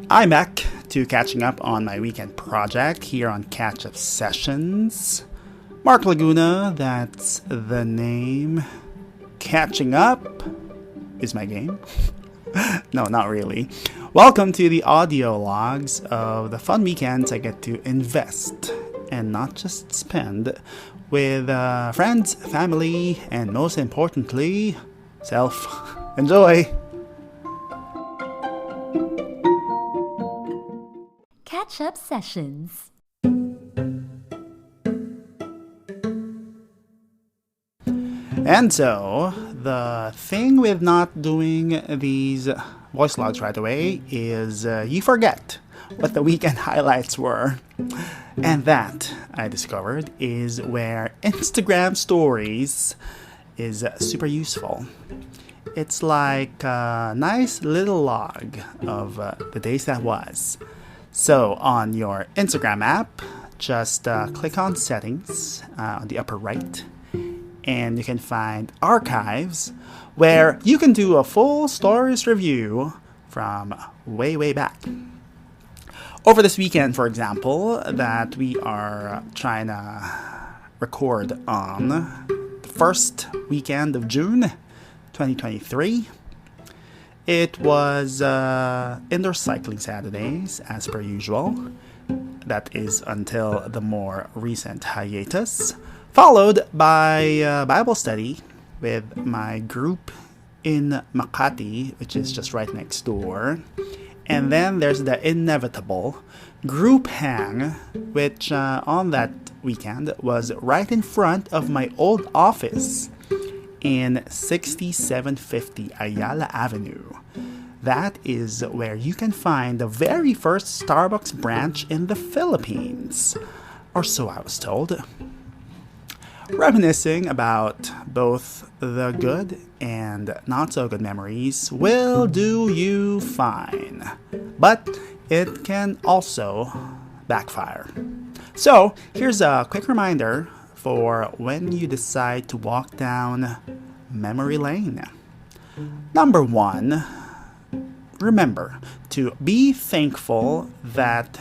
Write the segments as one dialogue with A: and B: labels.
A: I'm back to catching up on my weekend project here on Catch Up Sessions. Mark Laguna, that's the name. Catching up is my game. No, not really. Welcome to the audio logs of the fun weekends I get to invest and not just spend with friends, family, and most importantly, self. Enjoy!
B: Catch Up Sessions.
A: And so, the thing with not doing these voice logs right away is you forget what the weekend highlights were. And that, I discovered, is where Instagram stories is super useful. It's like a nice little log of the days that was. So on your Instagram app, just click on settings on the upper right, and you can find archives where you can do a full stories review from way back. Over this weekend, for example, that we are trying to record on the first weekend of June 2023, it was indoor cycling Saturdays, as per usual. That is until the more recent hiatus, followed by Bible study with my group in Makati, which is just right next door. And then there's the inevitable group hang, which on that weekend was right in front of my old office in 6750 Ayala Avenue. That is where you can find the very first Starbucks branch in the Philippines. Or so I was told. Reminiscing about both the good and not so good memories will do you fine. But it can also backfire. So, here's a quick reminder for when you decide to walk down memory lane. Number 1, remember to be thankful that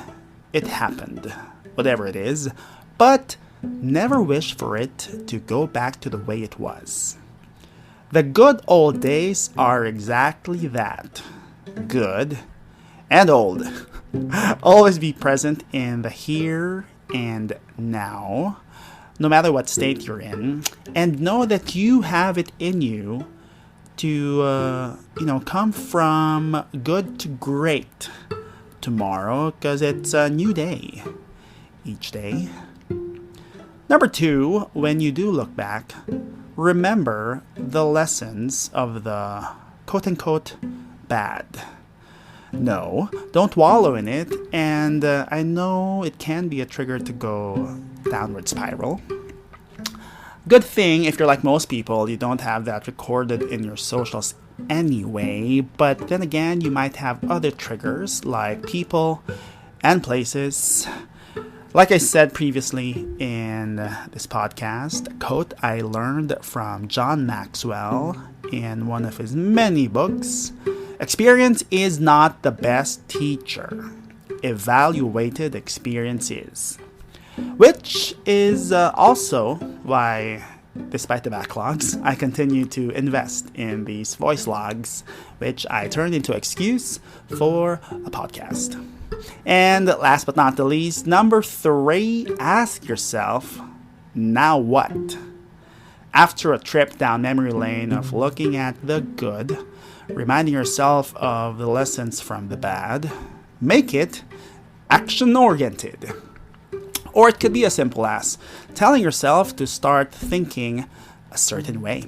A: it happened, whatever it is, but never wish for it to go back to the way it was. The good old days are exactly that, good and old. Always be present in the here and now, no matter what state you're in, and know that you have it in you to, come from good to great tomorrow, because it's a new day each day. Number 2, when you do look back, remember the lessons of the quote-unquote bad. No, don't wallow in it, and I know it can be a trigger to go downward spiral. Good thing, if you're like most people, you don't have that recorded in your socials anyway, but then again, you might have other triggers like people and places. Like I said previously in this podcast, a quote I learned from John Maxwell in one of his many books: experience is not the best teacher. Evaluated experience is. Which is also why, despite the backlogs, I continue to invest in these voice logs, which I turned into excuse for a podcast. And last but not the least, number 3, ask yourself, now what? After a trip down memory lane of looking at the good, reminding yourself of the lessons from the bad, make it action-oriented. Or it could be as simple as telling yourself to start thinking a certain way.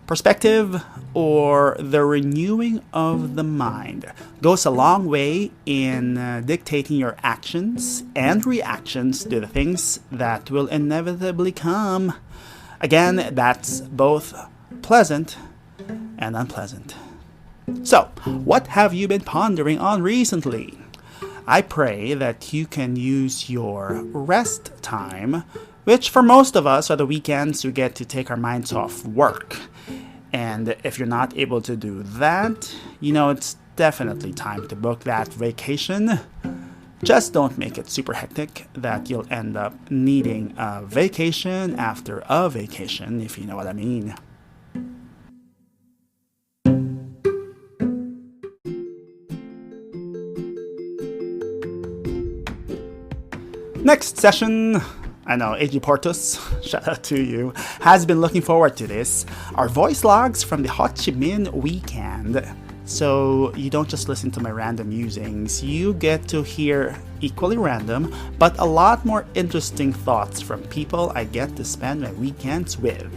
A: Perspective, or the renewing of the mind, goes a long way in dictating your actions and reactions to the things that will inevitably come. Again, that's both pleasant and unpleasant. So, what have you been pondering on recently? I pray that you can use your rest time, which for most of us are the weekends we get to take our minds off work. And if you're not able to do that, it's definitely time to book that vacation. Just don't make it super hectic that you'll end up needing a vacation after a vacation, if you know what I mean. Next session, I know AG Portus, shout out to you, has been looking forward to this, are voice logs from the Ho Chi Minh weekend. So you don't just listen to my random musings, you get to hear equally random, but a lot more interesting thoughts from people I get to spend my weekends with.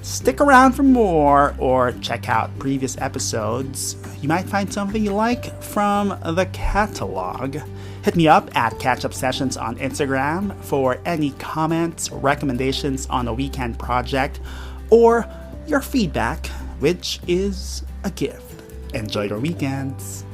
A: Stick around for more or check out previous episodes. You might find something you like from the catalog. Hit me up at Catch Up Sessions on Instagram for any comments, recommendations on a weekend project, or your feedback, which is a gift. Enjoy your weekends.